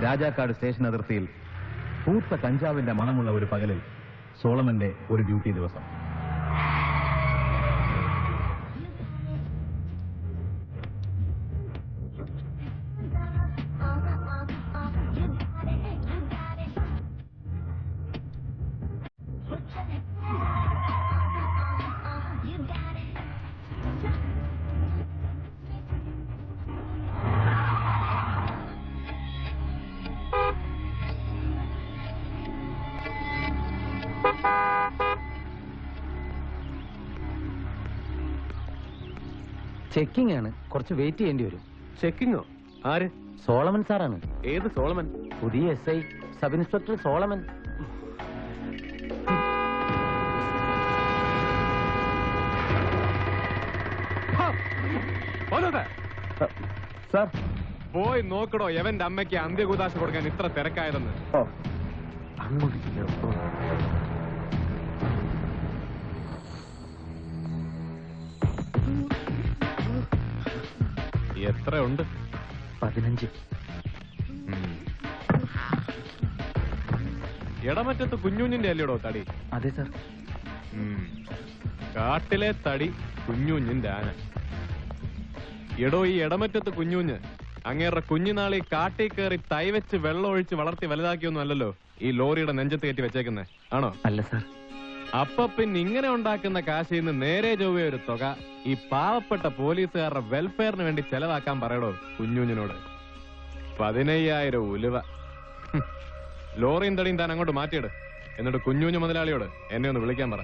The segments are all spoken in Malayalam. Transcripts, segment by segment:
രാജാക്കാട് സ്റ്റേഷൻ അതിർത്തിയിൽ പൂത്ത കഞ്ചാവിന്റെ മണമുള്ള ഒരു പകലിൽ സോളമന്റെ ഒരു ഡ്യൂട്ടി ദിവസം. ചെക്കിംഗ് ആണ്, കുറച്ച് വെയിറ്റ് ചെയ്യേണ്ടി വരും. ചെക്കിങ്ങോ? ആര്? സോളമൻ സാറാണ്. ഏത് സോളമൻ? പുതിയ SI sub inspector Solomon. Sir പോയി നോക്കടോ എവന്റെ അമ്മയ്ക്ക് അന്ത്യകൂതാശ കൊടുക്കാൻ ഇത്ര തിരക്കായതെന്ന്. എത്ര ഉണ്ട്? 15. ഇടമറ്റത്ത് കുഞ്ഞുഞ്ഞിന്റെ അല്ലേടോ തടി? അതെ സാർ. കാട്ടിലെ തടി കുഞ്ഞുഞ്ഞിന്റെ ആന. എടോ ഈ ഇടമറ്റത്ത് കുഞ്ഞുഞ്ഞ് അങ്ങേറെ കുഞ്ഞുനാളി കാട്ടി കയറി തൈവെച്ച് വെള്ളം ഒഴിച്ച് വളർത്തി വലുതാക്കിയൊന്നും അല്ലല്ലോ ഈ ലോറിയുടെ നെഞ്ചത്ത് കയറ്റി വെച്ചേക്കുന്നേ, ആണോ? അല്ല സാർ. അപ്പൊ പിന്നെ ഇങ്ങനെ ഉണ്ടാക്കുന്ന കാശിൽ നിന്ന് നേരെ ചൊവ്വേ ഒരു തുക ഈ പാവപ്പെട്ട പോലീസുകാരുടെ വെൽഫെയറിന് വേണ്ടി ചെലവാക്കാൻ പറയടോ കുഞ്ഞുഞ്ഞിനോട്. 15,000 ഉലുവ. ലോറിയും തടിയും താൻ അങ്ങോട്ട് മാറ്റിയിട്. എന്നിട്ട് കുഞ്ഞുഞ്ഞു മുതലാളിയോട് എന്നെ ഒന്ന് വിളിക്കാൻ പറ.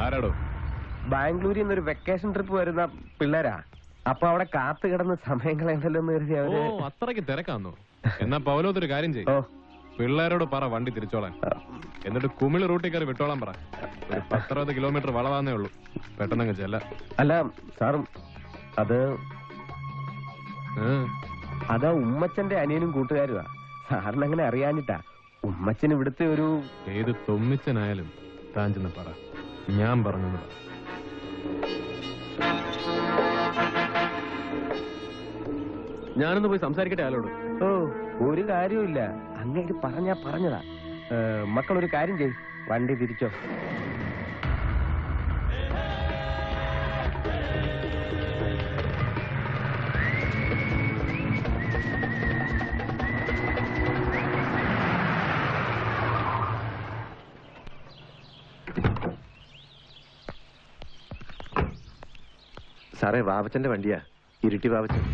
ആരാടോ? ബാംഗ്ലൂരിൽ നിന്നൊരു വെക്കേഷൻ ട്രിപ്പ് വരുന്ന പിള്ളേരാ. അപ്പൊ അവിടെ കാത്തു കിടന്ന് സമയം കളയണ്ടല്ലോ എന്ന് കരുതി അവര്. ഓ, അത്രയ്ക്ക് തിരക്കാന്നോ? എന്നാ പൗലോത്തൊരു കാര്യം ചെയ്യും, പിള്ളേരോട് പറ വണ്ടി തിരിച്ചോളാൻ. എന്നിട്ട് കുമിള് റൂട്ടിൽ കയറി വിട്ടോളാൻ പറ. ഒരു 10-20 കിലോമീറ്റർ വളവാന്നേ ഉള്ളൂ. പെട്ടെന്നങ്ങ് ചെല്ല. അല്ല സാറും അതാ ഉമ്മച്ചന്റെ അനിയനും കൂട്ടുകാരുവാ. സാറിന് അങ്ങനെ അറിയാനിട്ടാ. ഉമ്മച്ചൻ ഇവിടുത്തെ ഒരു ഏത് തൊമ്മിച്ചനായാലും താൻ ചെന്ന് പറ, ഞാൻ പറഞ്ഞു. ഞാനൊന്ന് പോയി സംസാരിക്കട്ടെ ആളോട്. ഓ, ഒരു കാര്യമില്ല. അങ്ങേക്ക് പറഞ്ഞതാ. മക്കളൊരു കാര്യം ചെയ്, വണ്ടി തിരിച്ചോ. സാറേ, വാവച്ചന്റെ വണ്ടിയാ, ഇരിട്ടി വാവച്ചൻ.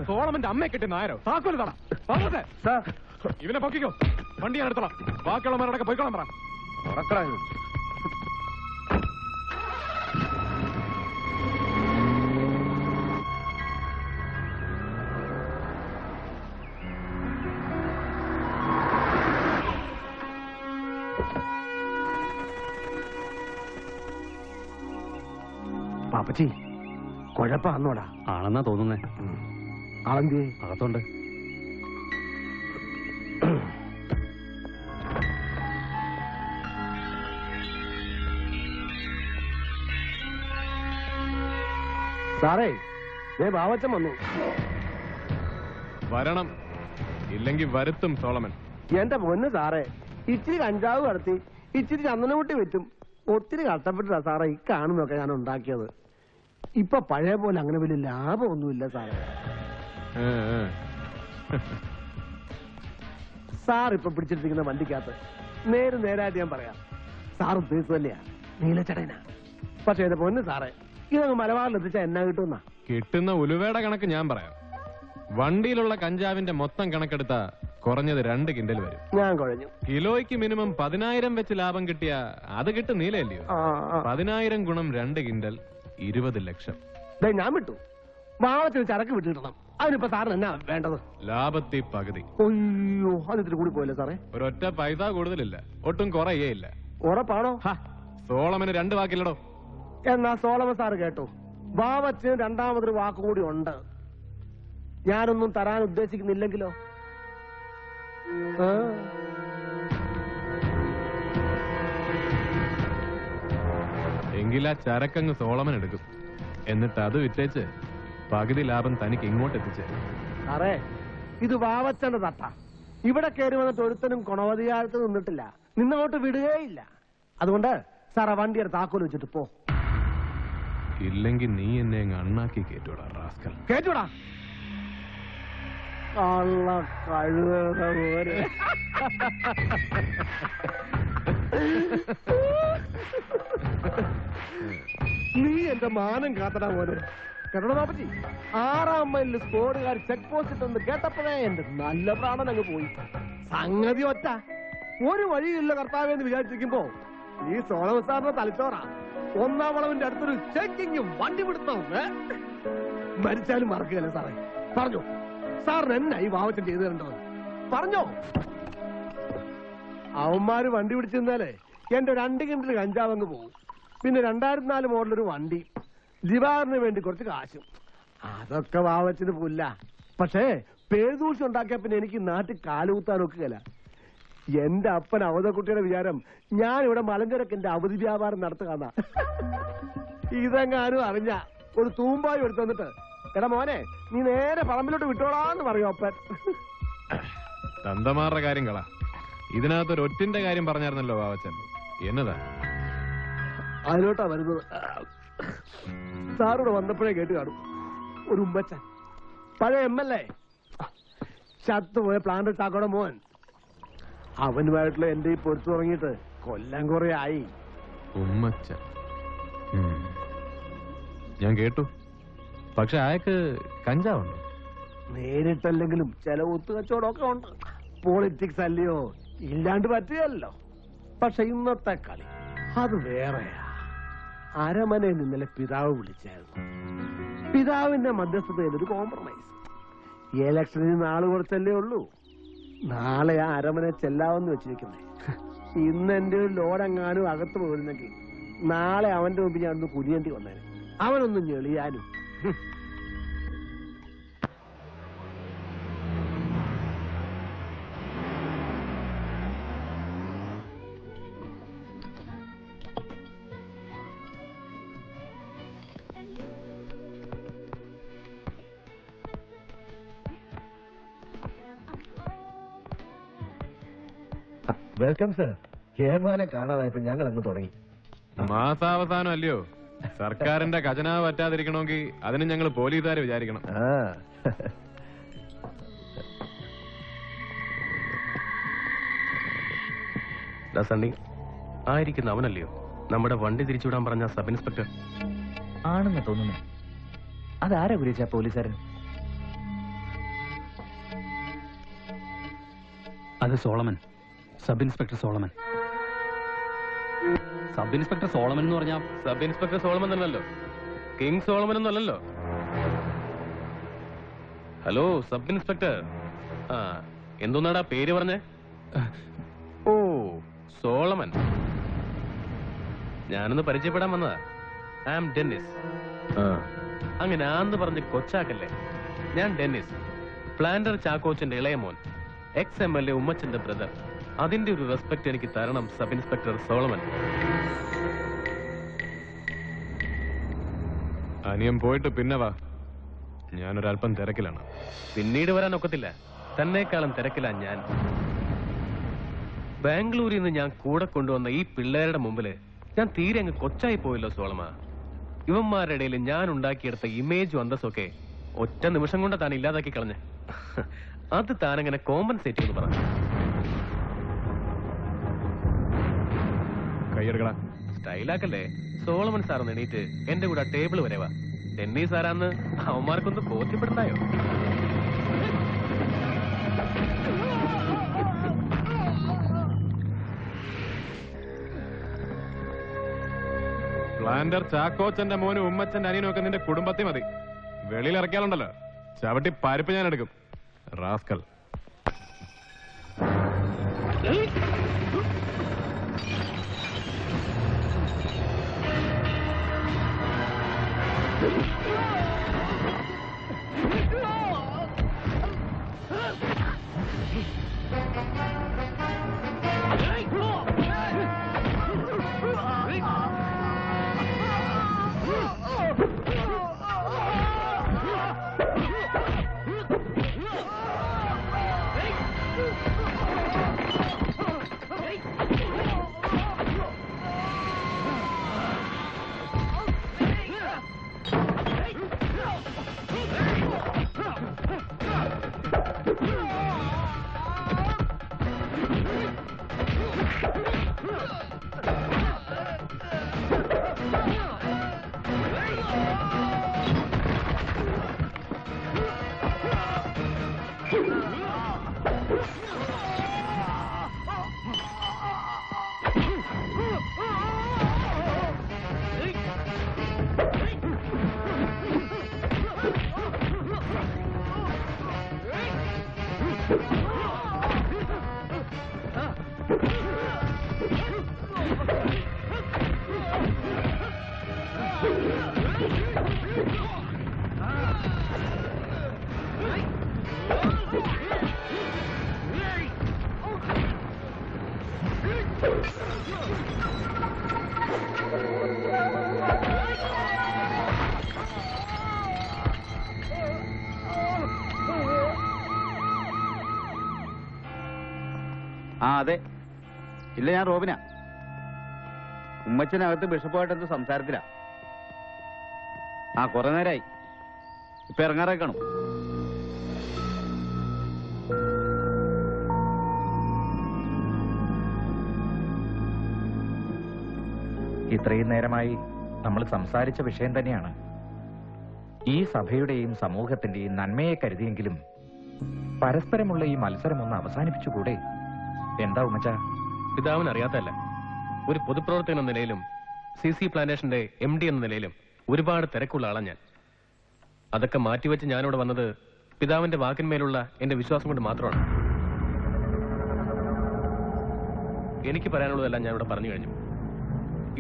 സോളമന്റെ അമ്മയെ കിട്ടിയ നായരോ? താക്കോല് ഇവനെ പൊക്കിക്കോ. വണ്ടി ഞാൻ എടുത്തോളാം. ബാക്കിയുള്ളവരടക്കം പോയിക്കോളാം പറ. പാപ്പച്ചി, കുഴപ്പാന്നോടാ? ആണെന്നാ തോന്നുന്നേ. ആളെന്തി? അകത്തുണ്ട്. സാറേ, ബാവച്ചൻ വന്നു. വരണം, ഇല്ലെങ്കിൽ വരുത്തും സോളമൻ. എന്റെ പൊന്ന് സാറേ, ഇച്ചിരി കഞ്ചാവ് കടത്തി, ഇച്ചിരി ചന്ദനക്കുട്ടി വെച്ചും ഒത്തിരി കഷ്ടപ്പെട്ടാ സാറേ ഈ കാണുന്നൊക്കെ ഞാൻ ഉണ്ടാക്കിയത്. ഇപ്പൊ പഴയ പോലെ അങ്ങനെ വലിയ ലാഭമൊന്നുമില്ല സാറേ. സാർ ഇപ്പൊ പിടിച്ചിട്ടിരിക്കുന്ന വണ്ടിക്കകത്ത് നേരായിട്ട് ഞാൻ പറയാം, സാർ ഉദ്ദേശിച്ചതല്ല നീലച്ചടനാ. പക്ഷെ എന്റെ പൊന്ന് സാറേ, ഇതൊന്ന് മലബാറിൽ എത്തിച്ചാൽ എന്നാ കിട്ടുന്ന? കിട്ടുന്ന ഉലുവയുടെ കണക്ക് ഞാൻ പറയാം. വണ്ടിയിലുള്ള കഞ്ചാവിന്റെ മൊത്തം കണക്കെടുത്ത കുറഞ്ഞത് 2 കിൻഡൽ വരും. ഞാൻ കുഴഞ്ഞു. കിലോയ്ക്ക് മിനിമം 10,000 വെച്ച് ലാഭം കിട്ടിയ അത് കിട്ടും നീലയല്ലയോ? 10,000 ഗുണം 2 കിൻഡൽ 20 ലക്ഷം. ഞാൻ വിട്ടു. വാവത്തിന് ചരക്ക് വിട്ടിടണം. അതിനിപ്പോ സാറിന് എന്നാ വേണ്ടത്? ലാഭത്തിൽ പകുതി. അയ്യോ, അതിത്തിരി കൂടി പോയല്ലേ സാറേ? ഒരൊറ്റ പൈസ കൂടുതലില്ല, ഒട്ടും കുറയേയില്ല. ഉറപ്പാണോ? സോളമന് 2 വാക്കില്ലടോ. എന്നാ സോളമൻ സാറ് കേട്ടോ, വാവച്ചന് രണ്ടാമതൊരു വാക്കുകൂടി ഉണ്ട്. ഞാനൊന്നും തരാൻ ഉദ്ദേശിക്കുന്നില്ലെങ്കിലോ? എങ്കിലാ ചരക്കങ്ങ് സോളമൻ എടുക്കും. എന്നിട്ട് അത് വിറ്റേച്ച് പകുതി ലാഭം തനിക്ക് ഇങ്ങോട്ട് എത്തിച്ചേ. സാറേ, ഇത് വാവച്ചന്റെ തട്ട. ഇവിടെ കയറി വന്നിട്ട് ഒരുത്തനും ഗുണവധികാലത്ത് നിന്നിട്ടില്ല, നിന്നോട്ട് വിടുകയില്ല. അതുകൊണ്ട് സാറേ വണ്ടിയുടെ താക്കോൽ വെച്ചിട്ട് പോ. ഇല്ലെങ്കിൽ നീ എന്നെ അങ്ങ് അണ്ണാക്കി കേട്ടൂടാ റാസ്കൽ. കേട്ടൂടാ കള്ള കഴുത പോലെ. നീ എന്റെ മാനം കാത്തടാ പോലെ. കേട്ടോ ബാപ്പച്ചി, 6-ാം മൈലിൽ സ്കോഡുകാർ ചെക്ക് പോസ്റ്റ് ഇട്ടെന്ന് കേട്ടപ്പോഴേ എന്റെ നല്ല പ്രാണൻ അങ്ങ് പോയി. സംഗതി ഒറ്റ, ഒരു വഴിയില്ല കർത്താവെന്ന് വിചാരിച്ചിരിക്കുമ്പോ ഈ സോളമൻ സാറിന്റെ തലച്ചോറാ. 1-ാം വളവിന്റെ അടുത്തൊരു ചെക്കിങ്ങും വണ്ടി പിടുത്തവും. മരിച്ചാലും മറക്കുകയല്ലേ സാറേ. പറഞ്ഞോ സാറിന് എന്നാ ഈ വാവച്ചൻ ചെയ്തു തരേണ്ടത്? പറഞ്ഞോ. അവന്മാര് വണ്ടി പിടിച്ചിരുന്നാലേ എന്റെ 2 കിണ്ടിൽ കഞ്ചാവങ്ങ് പോകും. പിന്നെ 2004 മോഡലൊരു വണ്ടി, ദിവാറിന് വേണ്ടി കുറച്ച് കാശും. അതൊക്കെ വാവച്ചന് പുല്ല. പക്ഷേ പേദൂഷ്യം ഉണ്ടാക്കിയ പിന്നെ എനിക്ക് നാട്ടിൽ കാലുകുത്താൻ ഒക്കുകയില്ല. എന്റെ അപ്പൻ അവധക്കുട്ടിയുടെ വിചാരം ഞാൻ ഇവിടെ മലഞ്ചരക്കിന്റെ അവധി വ്യാപാരം നടത്തുകയെന്നാ. ഇതെങ്ങാനും അറിഞ്ഞ ഒരു തൂമ്പായി എടുത്തു വന്നിട്ട്, എടാ മോനെ നീ നേരെ പറമ്പിലോട്ട് വിട്ടോളാന്ന് പറയും അപ്പൻ. തന്തമാരുടെ കാര്യം കള. ഇതിനകത്തൊരു ഒറ്റിന്റെ കാര്യം പറഞ്ഞായിരുന്നല്ലോ വാവച്ചൻ. എന്നതാ? അതിലോട്ടാ വരുന്നത്. സാറോട് വന്നപ്പോഴേ കേട്ട് കാണും, ഒരു ഉമ്മച്ചൻ, പഴയ MLA, ചത്തുപോയ പ്ലാന്റ് ചാക്കോടെ മോൻ. അവനുമായിട്ടുള്ള എന്റെ ഈ പൊരുത്തു തുടങ്ങിയിട്ട് കൊല്ലം കുറെ ആയി. ഉമ്മച്ചൻ ഞാൻ കേട്ടു. പക്ഷെ അയാൾക്ക് കഞ്ചാവുണ്ടോ? നേരിട്ടല്ലെങ്കിലും ചില ഒത്തു കച്ചവടമൊക്കെ ഉണ്ട്. പോളിറ്റിക്സ് അല്ലയോ, ഇല്ലാണ്ട് പറ്റുകയല്ലോ. പക്ഷെ ഇന്നത്തെ കളി അത് വേറെയാ. അരമനയിൽ നിന്നലെ പിതാവ് വിളിച്ചായിരുന്നു. പിതാവിന്റെ മധ്യസ്ഥതയിൽ ഒരു കോംപ്രമൈസ്. ഇലക്ഷനിൽ നാള് കുറച്ചല്ലേ ഉള്ളൂ. നാളെ ആ അരമന ചെല്ലാവെന്ന് വെച്ചിരിക്കുന്നേ. ഇന്ന് എന്റെ ഒരു ലോഡെങ്ങാനും അകത്ത് പോയിരുന്നെങ്കിൽ നാളെ അവന്റെ മുമ്പ് ഞാൻ ഒന്ന് കുനിയേണ്ടി വന്നേനെ. അവനൊന്നും ഞെളിയാനും. Welcome sir. ഹേമാനെ കാണാതായപ്പോ ഞങ്ങൾ അങ്ങ് തുടങ്ങി. മാസാവസാനം അല്ലയോ? സർക്കാരിന്റെ ഖജനാവ് പറ്റാതിരിക്കണമെങ്കിൽ അതിന് ഞങ്ങൾ പോലീസുകാരെ വിചാരിക്കണം. സണ്ണി ആയിരിക്കുന്ന അവനല്ലയോ നമ്മുടെ വണ്ടി തിരിച്ചുവിടാൻ പറഞ്ഞ സബ് ഇൻസ്പെക്ടർ? ആണെന്ന് തോന്നുന്നു. അതാരാ കുരിച്ച പോലീസുകാരൻ? അത് Solomon, sub inspector Solomon. Sub inspector Solomon എന്ന് പറഞ്ഞാൽ സബ് ഇൻസ്പെക്ടർ സോളമൻ അല്ലല്ലോ, കിങ് സോളമൻ ഒന്നല്ലോ. Hello sub inspector. ആ എന്തോന്നാടാ പേര് പറഞ്ഞേ? ഓ സോളമൻ. ഞാനൊന്ന് പരിചയപ്പെടാൻ വന്നതാ. I am Dennis. അങ്ങനെ ആന്ന് പറഞ്ഞ് കൊച്ചാക്കല്ലേ. ഞാൻ ഡെന്നിസ്, പ്ലാന്റർ ചാക്കോച്ചന്റെ ഇളയ മോൻ, ex-MLA ഉമ്മച്ചന്റെ ബ്രദർ. അതിന്റെ ഒരു റെസ്പെക്ട് എനിക്ക് തരണം സബ് ഇൻസ്പെക്ടർ സോളമൻ. അനിയം പോയിട്ട് പിന്നെ വാ, ഞാനൊരല്പം തിരക്കിലാണ്. പിന്നീട് വരാൻ ഒക്കത്തില്ല, തന്നേക്കാളും തിരക്കിലാ ഞാൻ. ബാംഗ്ലൂരിൽ നിന്ന് ഞാൻ കൂടെ കൊണ്ടുവന്ന ഈ പിള്ളേരുടെ മുമ്പില് ഞാൻ തീരെ അങ്ങ് കൊച്ചായി പോയല്ലോ സോളമ. ഇവന്മാരുടെ ഇടയിൽ ഞാൻ ഉണ്ടാക്കിയെടുത്ത ഇമേജും അന്തസ്സൊക്കെ ഒറ്റ നിമിഷം കൊണ്ട് താൻ ഇല്ലാതാക്കി കളഞ്ഞ. അത് താനങ്ങനെ കോമ്പൻസേറ്റ് ചെയ്ത് പറഞ്ഞു. കൈയെടുക്കടാ. സ്റ്റൈലാക്കല്ലേ. സോളമൻ സാറൊന്ന് എണീറ്റ് എന്റെ കൂടെ ടേബിൾ വരെ വാ. ടെന്നീസ് ആരാന്ന് അവന്മാർക്കൊന്ന് ബോധ്യപ്പെടുത്തായോ? പ്ലാന്റർ ചാക്കോച്ചന്റെ മോനും ഉമ്മച്ചന്റെ അനിയനും ഒക്കെ നിന്റെ കുടുംബത്തിൽ മതി. വെളിയിൽ ഇറക്കിയാലുണ്ടല്ലോ ചവിട്ടി പരിപ്പ് ഞാൻ എടുക്കും. റാസ്കൽ. ആ അതെ, ഇല്ല ഞാൻ റോബിനാ. ഉമ്മച്ചനകത്ത് ബിഷപ്പുമായിട്ട് എന്ത് സംസാരത്തിലാ. ആ കുറെ നേരമായി, ഇപ്പൊ ഇറങ്ങാറായി കാണും. ഇത്രയും നേരമായി നമ്മൾ സംസാരിച്ച വിഷയം തന്നെയാണ്. ഈ സഭയുടെയും സമൂഹത്തിന്റെയും നന്മയെ കരുതിയെങ്കിലും പരസ്പരമുള്ള ഈ മത്സരം ഒന്ന് അവസാനിപ്പിച്ചുകൂടെ? എന്താ ഉമ്മച്ച? പിതാവിന് അറിയാത്തല്ല, ഒരു പൊതുപ്രവർത്തകൻ എന്ന നിലയിലും CC പ്ലാന്റേഷന്റെ MD എന്ന നിലയിലും ഒരുപാട് തിരക്കുള്ള ആളാണ് ഞാൻ. അതൊക്കെ മാറ്റിവെച്ച് ഞാനിവിടെ വന്നത് പിതാവിന്റെ വാക്കിന്മേലുള്ള എന്റെ വിശ്വാസം കൊണ്ട് മാത്രമാണ്. എനിക്ക് പറയാനുള്ളതെല്ലാം ഞാൻ ഇവിടെ പറഞ്ഞു കഴിഞ്ഞു.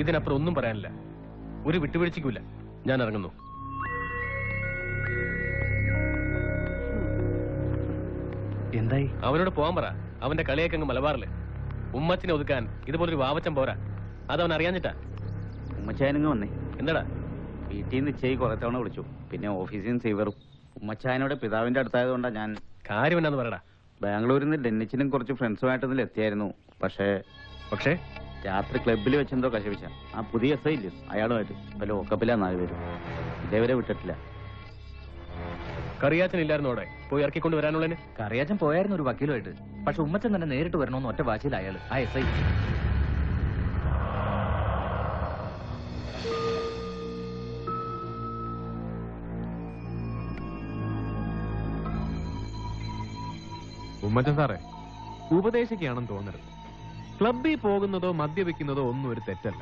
ഇതിനപ്പുറം ഒന്നും പറയാനില്ല. ഒരു വിട്ടുവീഴ്ചയ്ക്കില്ല. ഞാൻ ഇറങ്ങുന്നു. എന്തായി? അവനോട് പോകാൻ പറ. അവന്റെ കളിയൊക്കെ അങ്ങ് മലബാറില്. ഉമ്മച്ചിനെ ഒതുക്കാൻ ഇതുപോലൊരു വാവച്ചം പോരാ. അതവൻ അറിയാഞ്ഞിട്ടാ. ഉമ്മച്ചായനങ്ങ് വന്നേ. എന്താടാ? വീട്ടിൽ നിന്ന് നിശ്ചയി കുറെ തവണ വിളിച്ചു, പിന്നെ ഓഫീസിൽ നിന്ന് സീവറും. ഉമ്മച്ചായനോട് പിതാവിന്റെ അടുത്തായതുകൊണ്ടാ ഞാൻ. കാര്യം എന്നാന്ന് പറയടാ. ബാംഗ്ലൂരിൽ നിന്ന് ഡെന്നിച്ചിനും കുറച്ച് ഫ്രണ്ട്സുമായിട്ടൊന്നിൽ എത്തിയായിരുന്നു. പക്ഷേ രാത്രി ക്ലബിൽ വെച്ചെന്തോ കശപിച്ച. ആ പുതിയ SI ഇല്ലേ, അയാളുമായിട്ട് ഇപ്പൊ ലോക്കപ്പിലാ 4 പേരും. ഇതേവരെ വിട്ടിട്ടില്ല. കറിയാച്ചൻ ഇല്ലായിരുന്നോടെ പോയി ഇറക്കിക്കൊണ്ട് വരാനുള്ളതിന്? കറിയാച്ചൻ പോയായിരുന്നു ഒരു വക്കീലുമായിട്ട്. പക്ഷെ ഉമ്മച്ചൻ തന്നെ നേരിട്ട് വരണമെന്ന് ഒറ്റ വാശിയിൽ അയാള്, ആ SI. ഉമ്മച്ചൻ സാറേ, ഉപദേശിക്കുകയാണെന്ന് തോന്നരുത്. ക്ലബിൽ പോകുന്നതോ മദ്യപിക്കുന്നതോ ഒന്നും ഒരു തെറ്റല്ല.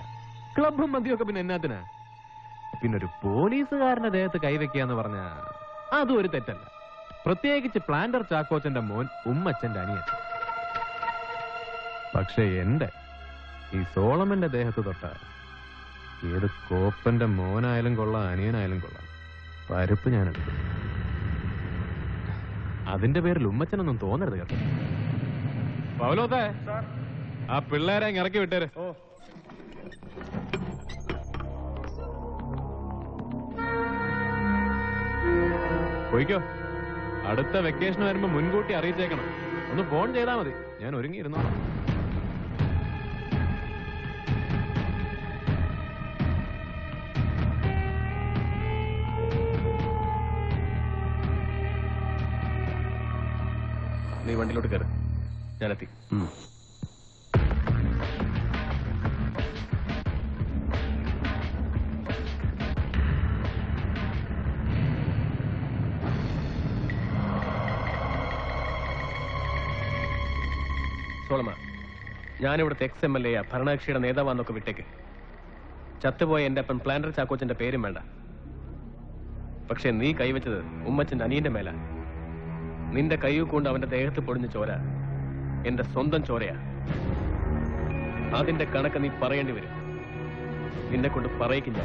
ക്ലബും മദ്യമൊക്കെ പിന്നെ എന്നാത്തിനാ? പിന്നൊരു പോലീസുകാരന്റെ ദേഹത്ത് കൈവയ്ക്കുക എന്ന് പറഞ്ഞാ അതും ഒരു തെറ്റല്ല. പ്രത്യേകിച്ച് പ്ലാന്റർ ചാക്കോച്ചന്റെ മോൻ ഉമ്മച്ചന്റെ അനിയൻ. പക്ഷെ ഈ സോളമന്റെ ദേഹത്ത് തൊട്ട ഏത് കോപ്പന്റെ മോനായാലും കൊള്ളാം, അനിയനായാലും കൊള്ളാം, പരുപ്പ് ഞാനെടുക്കും. അതിന്റെ പേരിൽ ഉമ്മച്ചനൊന്നും തോന്നരുത് കേട്ടോ. പൗലോസേ, ആ പിള്ളേരെ ഇറക്കി വിട്ടേര്. പോയിക്കോ. അടുത്ത വെക്കേഷൻ വരുമ്പോ മുൻകൂട്ടി അറിയിച്ചേക്കണം. ഒന്ന് ഫോൺ ചെയ്താൽ മതി, ഞാൻ ഒരുങ്ങിയിരുന്നോളാം. നീ വണ്ടിയിലോട്ട് കയറി. ഞാനെത്തി. സോളമ, ഞാനിവിടുത്തെ ex-MLA ഭരണകക്ഷിയുടെ നേതാവാന്നൊക്കെ വിട്ടേക്ക്. ചത്തുപോയ എന്റെ അപ്പൻ പ്ലാന്റർ ചാക്കോച്ചന്റെ പേരും വേണ്ട. പക്ഷെ നീ കൈവച്ചത് ഉമ്മച്ചന്റെ അനിയന്റെ മേല. നിന്റെ കൈകൊണ്ട് അവന്റെ ദേഹത്ത് പൊടിഞ്ഞ ചോര എന്റെ സ്വന്തം ചോരയാ. അതിന്റെ കണക്ക് നീ പറയേണ്ടി വരും. നിന്നെ കൊണ്ട് പറയിക്കില്ല.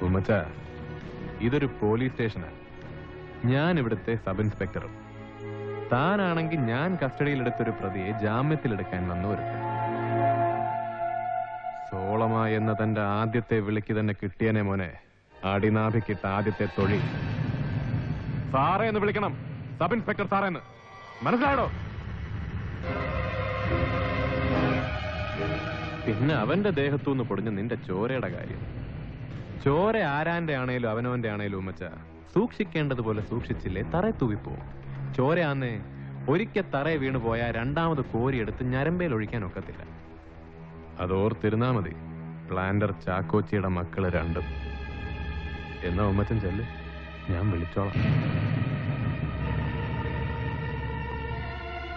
ഉമ്മച്ച, ഇതൊരു പോലീസ് സ്റ്റേഷനാണ്. ഞാൻ ഇവിടുത്തെ സബ് ഇൻസ്പെക്ടറും. താനാണെങ്കിൽ ഞാൻ കസ്റ്റഡിയിലെടുത്തൊരു പ്രതിയെ ജാമ്യത്തിലെടുക്കാൻ വന്നവരും. സോളമ എന്ന തന്റെ ആദ്യത്തെ വിളിക്ക് തന്നെ കിട്ടിയനെ മോനെ. അടിനാഭിക്കിട്ട ആദ്യത്തെ തൊഴിൽ സാറേ എന്ന് വിളിക്കണം. സബ് ഇൻസ്പെക്ടർ സാറേന്ന്. മനസ്സിലായോ? പിന്നെ അവന്റെ ദേഹത്തുനിന്ന് പൊടിഞ്ഞ നിന്റെ ചോരയുടെ കാര്യം. ചോര ആരാന്റെ ആണേലും അവനവന്റെ ആണേലും ഉമ്മച്ച സൂക്ഷിക്കേണ്ടതുപോലെ സൂക്ഷിച്ചില്ലേ തറയെ തൂവിപ്പോവും. ചോരയാന്നേ ഒരിക്കൽ തറയെ വീണു പോയാൽ രണ്ടാമത് കോരിയെടുത്ത് ഞരമ്പേൽ ഒഴിക്കാൻ ഒക്കത്തില്ല. അതോർത്തിരുന്നാ മതി. പ്ലാന്റർ ചാക്കോച്ചിയുടെ മക്കള് രണ്ടും. എന്നാ ഉമ്മച്ചൻ ചെല്ല്, ഞാൻ വിളിച്ചോളാം.